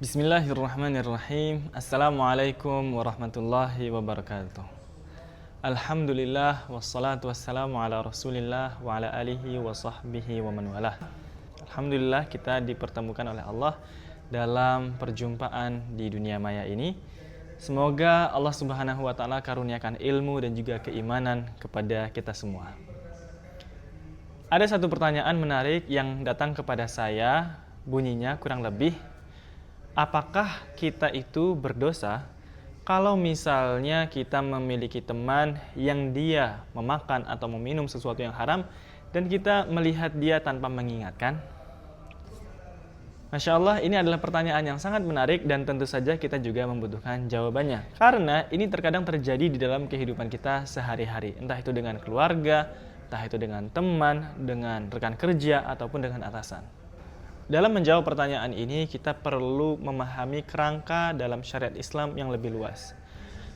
Bismillahirrahmanirrahim. Assalamualaikum warahmatullahi wabarakatuh. Alhamdulillah wassalatu wassalamu ala Rasulillah wa ala alihi wa sahbihi wa man walah. Alhamdulillah kita dipertemukan oleh Allah dalam perjumpaan di dunia maya ini. Semoga Allah Subhanahu wa taala karuniakan ilmu dan juga keimanan kepada kita semua. Ada satu pertanyaan menarik yang datang kepada saya, bunyinya kurang lebih, apakah kita itu berdosa kalau misalnya kita memiliki teman yang dia memakan atau meminum sesuatu yang haram dan kita melihat dia tanpa mengingatkan? Masya Allah, ini adalah pertanyaan yang sangat menarik dan tentu saja kita juga membutuhkan jawabannya. Karena ini terkadang terjadi di dalam kehidupan kita sehari-hari. Entah itu dengan keluarga, entah itu dengan teman, dengan rekan kerja, ataupun dengan atasan. Dalam menjawab pertanyaan ini, kita perlu memahami kerangka dalam syariat Islam yang lebih luas.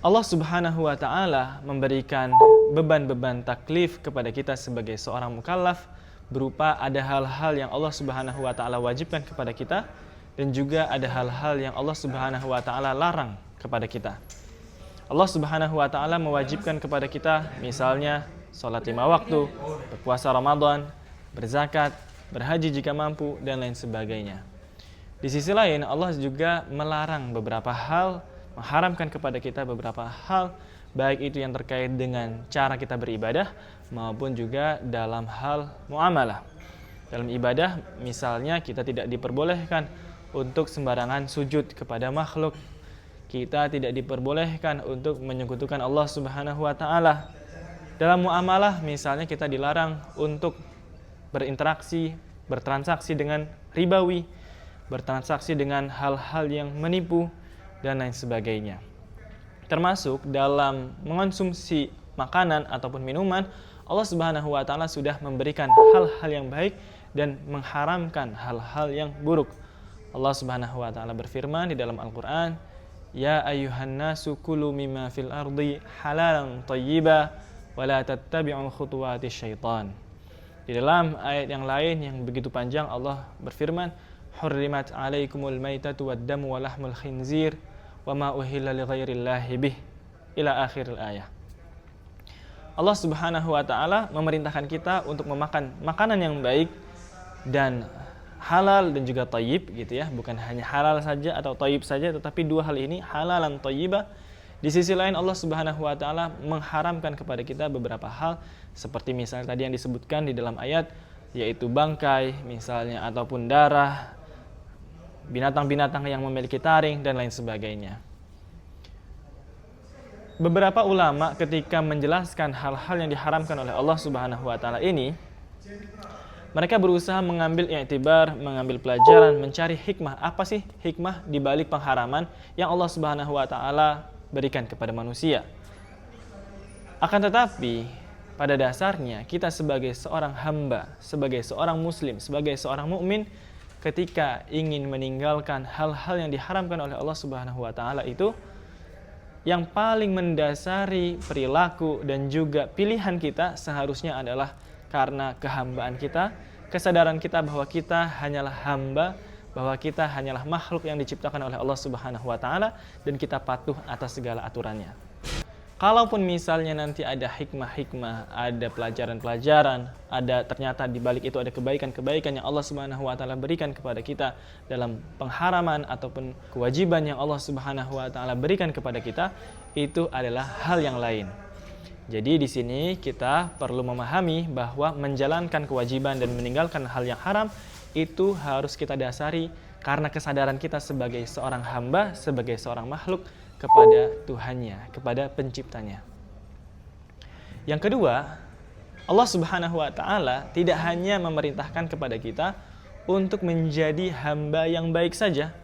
Allah Subhanahu wa taala memberikan beban-beban taklif kepada kita sebagai seorang mukallaf berupa ada hal-hal yang Allah Subhanahu wa taala wajibkan kepada kita dan juga ada hal-hal yang Allah Subhanahu wa taala larang kepada kita. Allah Subhanahu wa taala mewajibkan kepada kita misalnya salat 5 waktu, berpuasa Ramadan, berzakat, berhaji jika mampu, dan lain sebagainya. Di sisi lain, Allah juga melarang beberapa hal, mengharamkan kepada kita beberapa hal, baik itu yang terkait dengan cara kita beribadah, maupun juga dalam hal muamalah. Dalam ibadah, misalnya kita tidak diperbolehkan untuk sembarangan sujud kepada makhluk. Kita tidak diperbolehkan untuk menyekutukan Allah Subhanahu wa taala. Dalam muamalah, misalnya kita dilarang untuk berinteraksi, bertransaksi dengan ribawi, bertransaksi dengan hal-hal yang menipu, dan lain sebagainya. Termasuk dalam mengonsumsi makanan ataupun minuman, Allah Subhanahu wa taala sudah memberikan hal-hal yang baik dan mengharamkan hal-hal yang buruk. Allah Subhanahu wa taala berfirman di dalam Al-Qur'an, "Ya ayyuhan nasu kulu mimma fil ardi halalan thayyiba wa la tattabi'u khutuwati syaitan." Di dalam ayat yang lain yang begitu panjang Allah berfirman, "Hurrimat 'alaikumul maitatu wad-damu wa lahmul khinzir wa ma uhilla li ghairillahi bih." Ila akhiril ayat. Allah Subhanahu wa taala memerintahkan kita untuk memakan makanan yang baik dan halal dan juga thayyib gitu ya, bukan hanya halal saja atau thayyib saja, tetapi dua hal ini halalan thayyibah. Di sisi lain Allah Subhanahu wa taala mengharamkan kepada kita beberapa hal seperti misalnya tadi yang disebutkan di dalam ayat, yaitu bangkai misalnya ataupun darah, binatang-binatang yang memiliki taring dan lain sebagainya. Beberapa ulama ketika menjelaskan hal-hal yang diharamkan oleh Allah Subhanahu wa taala ini, mereka berusaha mengambil i'tibar, mengambil pelajaran, mencari hikmah. Apa sih hikmah di balik pengharaman yang Allah Subhanahu wa taala berikan kepada manusia? Akan tetapi pada dasarnya kita sebagai seorang hamba, sebagai seorang muslim, sebagai seorang mukmin, ketika ingin meninggalkan hal-hal yang diharamkan oleh Allah Subhanahu wa taala itu, yang paling mendasari perilaku dan juga pilihan kita seharusnya adalah karena kehambaan kita, kesadaran kita bahwa kita hanyalah hamba, bahwa kita hanyalah makhluk yang diciptakan oleh Allah Subhanahu wa taala dan kita patuh atas segala aturannya. Kalaupun misalnya nanti ada hikmah-hikmah, ada pelajaran-pelajaran, ada ternyata di balik itu ada kebaikan-kebaikan yang Allah Subhanahu wa taala berikan kepada kita dalam pengharaman ataupun kewajiban yang Allah Subhanahu wa taala berikan kepada kita, itu adalah hal yang lain. Jadi di sini kita perlu memahami bahwa menjalankan kewajiban dan meninggalkan hal yang haram itu harus kita dasari karena kesadaran kita sebagai seorang hamba, sebagai seorang makhluk kepada Tuhannya, kepada penciptanya. Yang kedua, Allah Subhanahu wa taala tidak hanya memerintahkan kepada kita untuk menjadi hamba yang baik saja,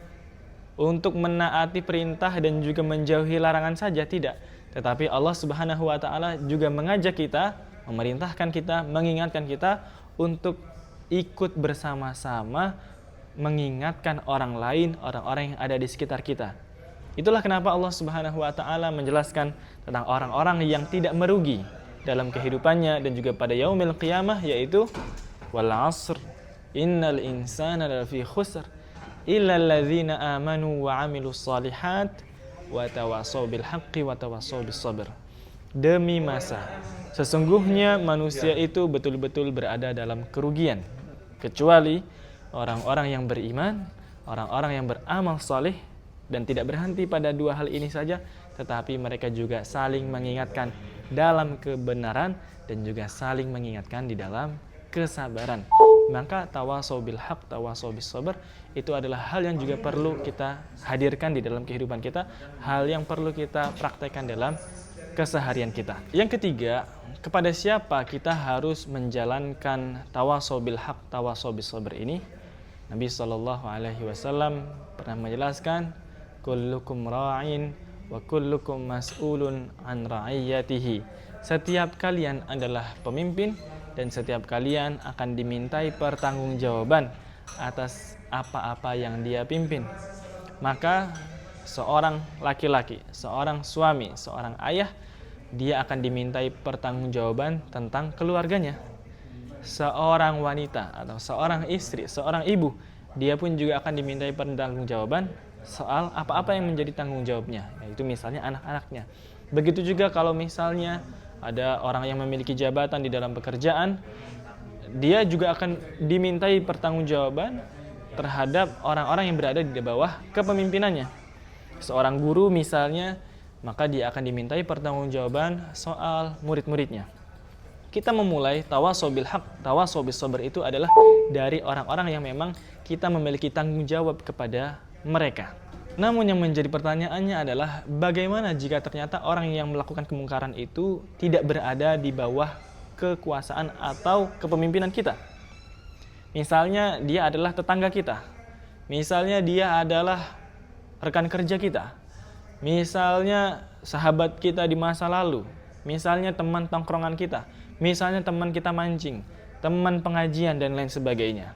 untuk menaati perintah dan juga menjauhi larangan saja, tidak. Tetapi Allah Subhanahu wa taala juga mengajak kita, memerintahkan kita, mengingatkan kita untuk ikut bersama-sama mengingatkan orang lain, orang-orang yang ada di sekitar kita. Itulah kenapa Allah Subhanahu wa taala menjelaskan tentang orang-orang yang tidak merugi dalam kehidupannya dan juga pada yaumil qiyamah, yaitu wal 'asr innal insana lafi khusr illal ladzina amanu wa 'amilus shalihat wa tawassaw bil haqqi wa tawassaw bis sabr. Demi masa, sesungguhnya manusia itu betul-betul berada dalam kerugian, kecuali orang-orang yang beriman, orang-orang yang beramal saleh dan tidak berhenti pada dua hal ini saja, tetapi mereka juga saling mengingatkan dalam kebenaran dan juga saling mengingatkan di dalam kesabaran. Maka tawasau bil haq, tawasau bis sabr itu adalah hal yang juga perlu kita hadirkan di dalam kehidupan kita, hal yang perlu kita praktekkan dalam keseharian kita. Yang ketiga, kepada siapa kita harus menjalankan tawasau bil haq, tawasau bis sabr ini? Nabi SAW pernah menjelaskan, kullukum ra'in wa kullukum mas'ulun an ra'iyatihi. Setiap kalian adalah pemimpin dan setiap kalian akan dimintai pertanggungjawaban atas apa-apa yang dia pimpin. Maka seorang laki-laki, seorang suami, seorang ayah, dia akan dimintai pertanggungjawaban tentang keluarganya. Seorang wanita atau seorang istri, seorang ibu, dia pun juga akan dimintai pertanggungjawaban soal apa-apa yang menjadi tanggung jawabnya, yaitu misalnya anak-anaknya. Begitu juga kalau misalnya ada orang yang memiliki jabatan di dalam pekerjaan, dia juga akan dimintai pertanggungjawaban terhadap orang-orang yang berada di bawah kepemimpinannya. Seorang guru misalnya, maka dia akan dimintai pertanggungjawaban soal murid-muridnya. Kita memulai tawasau bil haq, tawasau bis sabr itu adalah dari orang-orang yang memang kita memiliki tanggung jawab kepada mereka. Namun yang menjadi pertanyaannya adalah bagaimana jika ternyata orang yang melakukan kemungkaran itu tidak berada di bawah kekuasaan atau kepemimpinan kita? Misalnya dia adalah tetangga kita, misalnya dia adalah rekan kerja kita, misalnya sahabat kita di masa lalu, misalnya teman tongkrongan kita, misalnya teman kita mancing, teman pengajian dan lain sebagainya.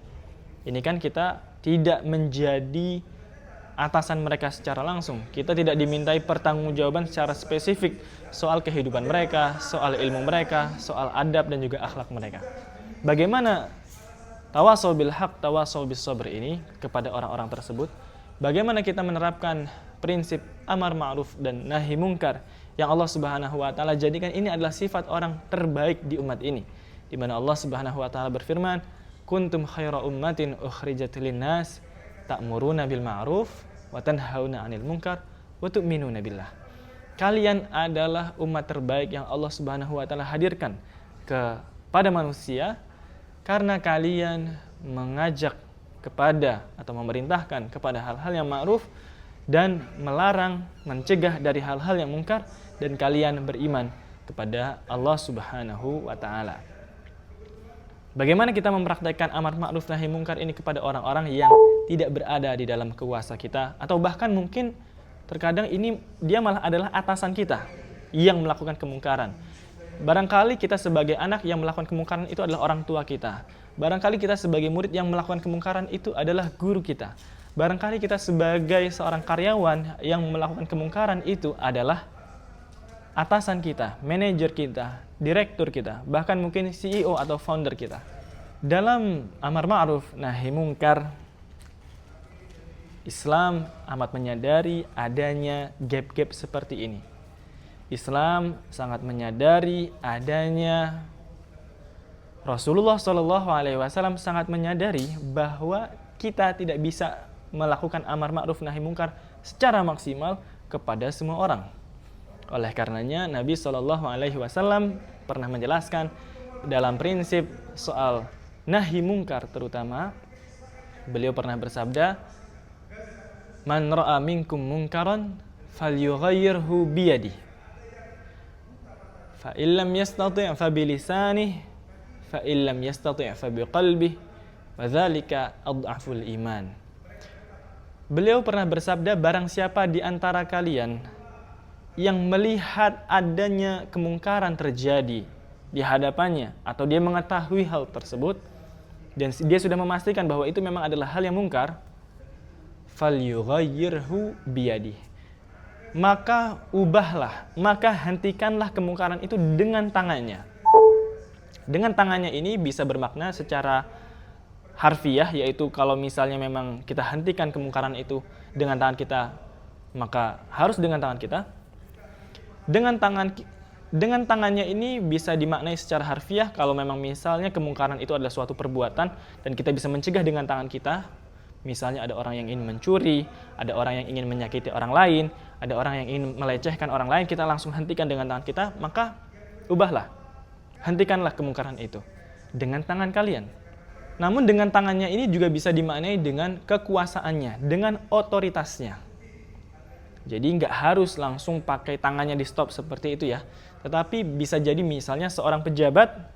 Ini kan kita tidak menjadi atasan mereka secara langsung. Kita tidak dimintai pertanggungjawaban secara spesifik soal kehidupan mereka, soal ilmu mereka, soal adab dan juga akhlak mereka. Bagaimana tawasau bil haq, tawasau bis sabr ini kepada orang-orang tersebut? Bagaimana kita menerapkan prinsip amar ma'ruf dan nahi mungkar yang Allah Subhanahu wa taala jadikan ini adalah sifat orang terbaik di umat ini, di mana Allah Subhanahu wa taala berfirman, kuntum khaira ummatin ukhrijat lin-nas ta'muruna bil ma'ruf wa tanhauna 'anil munkar wa tu'minuna billah. Kalian adalah umat terbaik yang Allah Subhanahu wa taala hadirkan kepada manusia karena kalian mengajak kepada atau memerintahkan kepada hal-hal yang ma'ruf dan melarang, mencegah dari hal-hal yang mungkar, dan kalian beriman kepada Allah Subhanahu wa taala. Bagaimana kita mempraktikkan amar ma'ruf nahi mungkar ini kepada orang-orang yang tidak berada di dalam kuasa kita, atau bahkan mungkin terkadang ini dia malah adalah atasan kita yang melakukan kemungkaran. Barangkali kita sebagai anak yang melakukan kemungkaran itu adalah orang tua kita. Barangkali kita sebagai murid yang melakukan kemungkaran itu adalah guru kita. Barangkali kita sebagai seorang karyawan yang melakukan kemungkaran itu adalah atasan kita, manajer kita, direktur kita, bahkan mungkin CEO atau founder kita. Dalam amar ma'ruf nahi mungkar, Islam amat menyadari adanya gap-gap seperti ini. Islam sangat menyadari adanya, Rasulullah SAW sangat menyadari bahwa kita tidak bisa melakukan amar ma'ruf nahi mungkar secara maksimal kepada semua orang. Oleh karenanya Nabi SAW pernah menjelaskan dalam prinsip soal nahi mungkar terutama, beliau pernah bersabda, man ra'a minkum munkaran falyughayyirhu biyadihi fa illam yastati' fa bilisanihi fa illam yastati' fa biqalbihi wa dzalika adhaful iman. Beliau pernah bersabda, barang siapa di antara kalian yang melihat adanya kemungkaran terjadi di hadapannya atau dia mengetahui hal tersebut dan dia sudah memastikan bahwa itu memang adalah hal yang mungkar, falyughayyirhu biyadihi, maka ubahlah, maka hentikanlah kemungkaran itu dengan tangannya. Dengan tangannya ini bisa bermakna secara harfiah, yaitu kalau misalnya memang kita hentikan kemungkaran itu dengan tangan kita, maka harus dengan tangan kita. Dengan tangannya ini bisa dimaknai secara harfiah kalau memang misalnya kemungkaran itu adalah suatu perbuatan dan kita bisa mencegah dengan tangan kita. Misalnya ada orang yang ingin mencuri, ada orang yang ingin menyakiti orang lain, ada orang yang ingin melecehkan orang lain, kita langsung hentikan dengan tangan kita, maka ubahlah, hentikanlah kemungkaran itu dengan tangan kalian. Namun dengan tangannya ini juga bisa dimaknai dengan kekuasaannya, dengan otoritasnya. Jadi nggak harus langsung pakai tangannya di stop seperti itu ya. Tetapi bisa jadi misalnya seorang pejabat,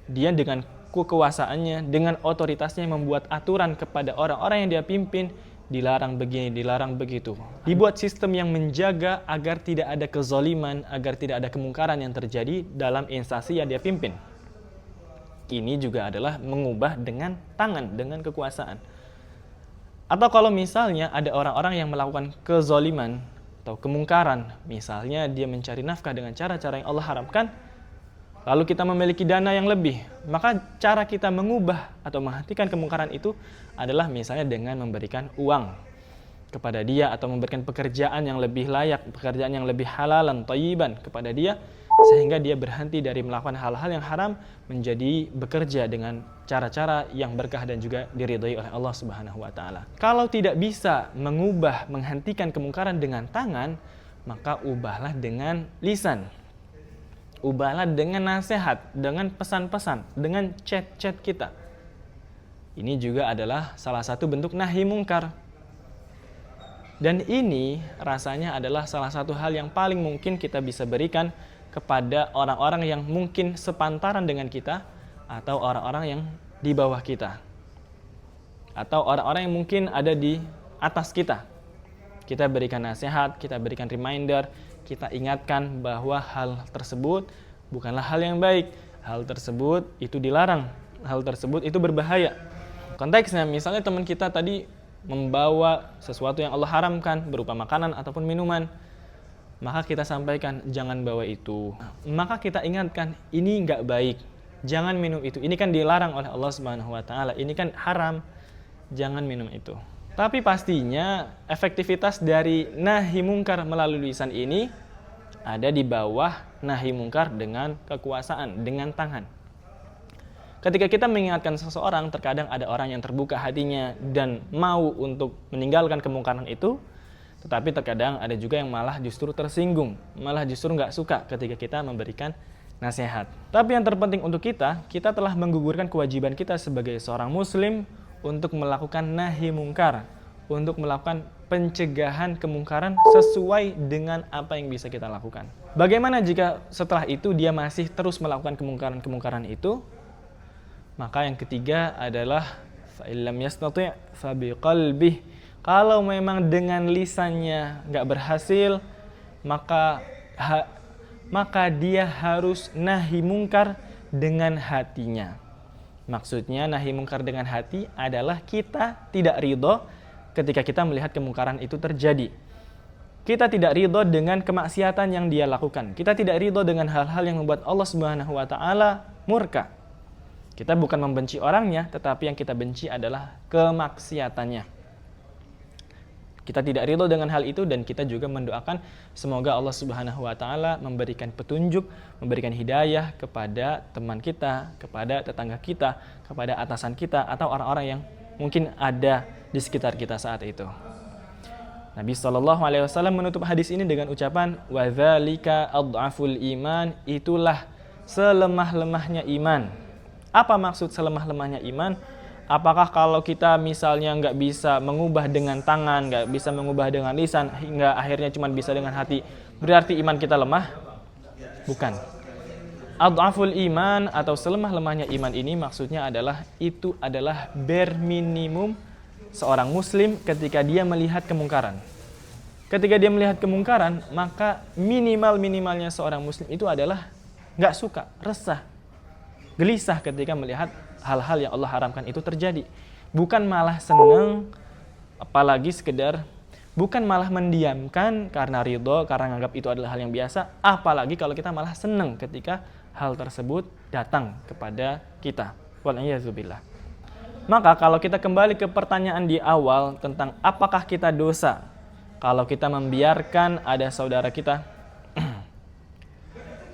dia dengan kekuasaannya, dengan otoritasnya membuat aturan kepada orang-orang yang dia pimpin, dilarang begini, dilarang begitu. Dibuat sistem yang menjaga agar tidak ada kezaliman, agar tidak ada kemungkaran yang terjadi dalam instansi yang dia pimpin. Ini juga adalah mengubah dengan tangan, dengan kekuasaan. Atau kalau misalnya ada orang-orang yang melakukan kezaliman atau kemungkaran, misalnya dia mencari nafkah dengan cara-cara yang Allah haramkan, lalu kita memiliki dana yang lebih, maka cara kita mengubah atau menghentikan kemungkaran itu adalah misalnya dengan memberikan uang kepada dia atau memberikan pekerjaan yang lebih layak, pekerjaan yang lebih halalan, thayyiban kepada dia, sehingga dia berhenti dari melakukan hal-hal yang haram menjadi bekerja dengan cara-cara yang berkah dan juga diridhai oleh Allah Subhanahu wa taala. Kalau tidak bisa mengubah, menghentikan kemungkaran dengan tangan, maka ubahlah dengan lisan. Ubahlah dengan nasihat, dengan pesan-pesan, dengan chat-chat kita. Ini juga adalah salah satu bentuk nahi mungkar. Dan ini rasanya adalah salah satu hal yang paling mungkin kita bisa berikan kepada orang-orang yang mungkin sepantaran dengan kita, atau orang-orang yang di bawah kita, atau orang-orang yang mungkin ada di atas kita. Kita berikan nasihat, kita berikan reminder, kita ingatkan bahwa hal tersebut bukanlah hal yang baik, hal tersebut itu dilarang, hal tersebut itu berbahaya. Konteksnya misalnya teman kita tadi membawa sesuatu yang Allah haramkan berupa makanan ataupun minuman, maka kita sampaikan jangan bawa itu. Maka kita ingatkan ini nggak baik, jangan minum itu. Ini kan dilarang oleh Allah Subhanahu wa taala, ini kan haram, jangan minum itu. Tapi pastinya efektivitas dari nahi mungkar melalui lisan ini ada di bawah nahi mungkar dengan kekuasaan, dengan tangan. Ketika kita mengingatkan seseorang, terkadang ada orang yang terbuka hatinya dan mau untuk meninggalkan kemungkaran itu, tetapi terkadang ada juga yang malah justru tersinggung, malah justru nggak suka ketika kita memberikan nasihat. Tapi yang terpenting untuk kita telah menggugurkan kewajiban kita sebagai seorang muslim untuk melakukan nahi mungkar, untuk melakukan pencegahan kemungkaran sesuai dengan apa yang bisa kita lakukan. Bagaimana jika setelah itu dia masih terus melakukan kemungkaran-kemungkaran itu? Maka yang ketiga adalah fa'illam yastati' fa biqalbih. Kalau memang dengan lisannya nggak berhasil, maka dia harus nahi mungkar dengan hatinya. Maksudnya nahi mungkar dengan hati adalah kita tidak ridho ketika kita melihat kemungkaran itu terjadi. Kita tidak ridho dengan kemaksiatan yang dia lakukan. Kita tidak ridho dengan hal-hal yang membuat Allah Subhanahu wa taala murka. Kita bukan membenci orangnya, tetapi yang kita benci adalah kemaksiatannya. Kita tidak ridho dengan hal itu dan kita juga mendoakan semoga Allah Subhanahu wa taala memberikan petunjuk, memberikan hidayah kepada teman kita, kepada tetangga kita, kepada atasan kita atau orang-orang yang mungkin ada di sekitar kita saat itu. Nabi SAW menutup hadis ini dengan ucapan wa dzalika adhaful iman, itulah selemah-lemahnya iman. Apa maksud selemah-lemahnya iman? Apakah kalau kita misalnya nggak bisa mengubah dengan tangan, nggak bisa mengubah dengan lisan, hingga akhirnya cuma bisa dengan hati, berarti iman kita lemah? Bukan. Adhaful iman atau selemah-lemahnya iman ini maksudnya adalah itu adalah bare minimum seorang muslim ketika dia melihat kemungkaran. Ketika dia melihat kemungkaran, maka minimalnya seorang muslim itu adalah nggak suka, resah, gelisah ketika melihat hal-hal yang Allah haramkan itu terjadi. Bukan malah senang, apalagi sekedar, bukan malah mendiamkan karena ridho, karena menganggap itu adalah hal yang biasa, apalagi kalau kita malah senang ketika hal tersebut datang kepada kita. Wal'iyazubillah. Maka kalau kita kembali ke pertanyaan di awal tentang apakah kita dosa kalau kita membiarkan ada saudara kita.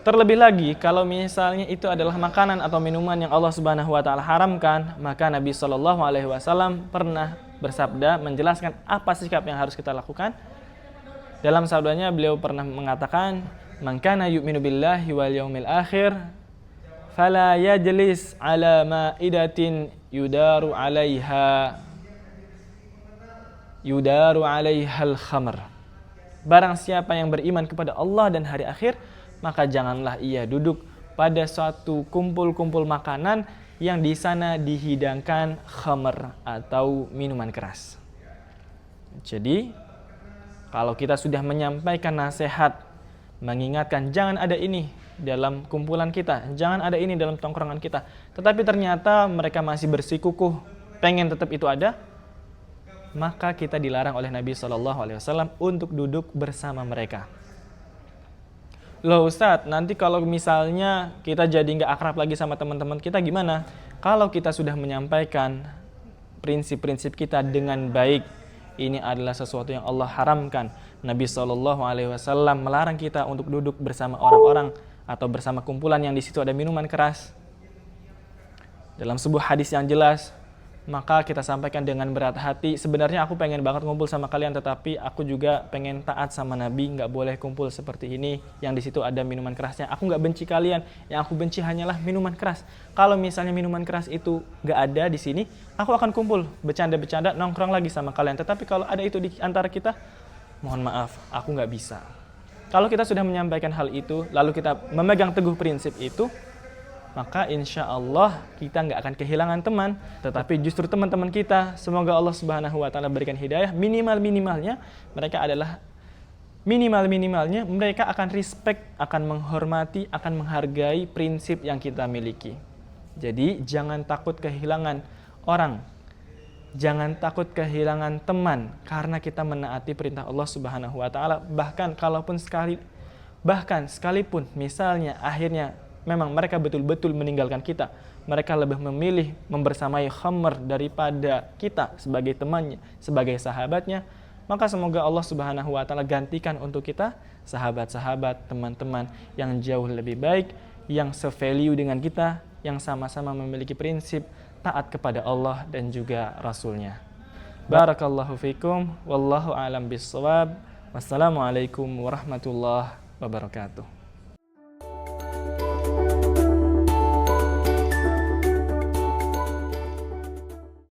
Terlebih lagi kalau misalnya itu adalah makanan atau minuman yang Allah Subhanahu wa taala haramkan, maka Nabi Shallallahu alaihi wasallam pernah bersabda menjelaskan apa sikap yang harus kita lakukan. Dalam sabdanya beliau pernah mengatakan, "Man kana yu'minu billahi wal yaumil akhir fala yajlis ala ma'idatin yudaru 'alaihal khamr." Barang siapa yang beriman kepada Allah dan hari akhir, maka janganlah ia duduk pada suatu kumpul-kumpul makanan yang di sana dihidangkan khamr atau minuman keras. Jadi, kalau kita sudah menyampaikan nasihat, mengingatkan jangan ada ini dalam kumpulan kita, jangan ada ini dalam tongkrongan kita, tetapi ternyata mereka masih bersikukuh pengen tetap itu ada, maka kita dilarang oleh Nabi SAW untuk duduk bersama mereka. Loh Ustadz, nanti kalau misalnya kita jadi nggak akrab lagi sama teman-teman kita gimana? Kalau kita sudah menyampaikan prinsip-prinsip kita dengan baik, ini adalah sesuatu yang Allah haramkan. Nabi SAW melarang kita untuk duduk bersama orang-orang atau bersama kumpulan yang di situ ada minuman keras. Dalam sebuah hadis yang jelas, maka kita sampaikan dengan berat hati, sebenarnya aku pengen banget ngumpul sama kalian, tetapi aku juga pengen taat sama Nabi, nggak boleh kumpul seperti ini, yang di situ ada minuman kerasnya. Aku nggak benci kalian, yang aku benci hanyalah minuman keras. Kalau misalnya minuman keras itu nggak ada di sini, aku akan kumpul, bercanda-bercanda, nongkrong lagi sama kalian. Tetapi kalau ada itu di antara kita, mohon maaf, aku nggak bisa. Kalau kita sudah menyampaikan hal itu, lalu kita memegang teguh prinsip itu, maka insya Allah kita nggak akan kehilangan teman, tetapi justru teman-teman kita, semoga Allah Subhanahu wa taala berikan hidayah, minimalnya mereka akan respect, akan menghormati, akan menghargai prinsip yang kita miliki. Jadi jangan takut kehilangan orang, jangan takut kehilangan teman karena kita menaati perintah Allah Subhanahu wa taala. Bahkan sekalipun misalnya akhirnya memang mereka betul-betul meninggalkan kita, mereka lebih memilih membersamai khamr daripada kita sebagai temannya, sebagai sahabatnya, maka semoga Allah Subhanahu wa taala gantikan untuk kita sahabat-sahabat, teman-teman yang jauh lebih baik, yang se-value dengan kita, yang sama-sama memiliki prinsip taat kepada Allah dan juga Rasul-Nya. Barakallahu fikum, wallahu a'lam bissawab. Wassalamualaikum warahmatullahi wabarakatuh.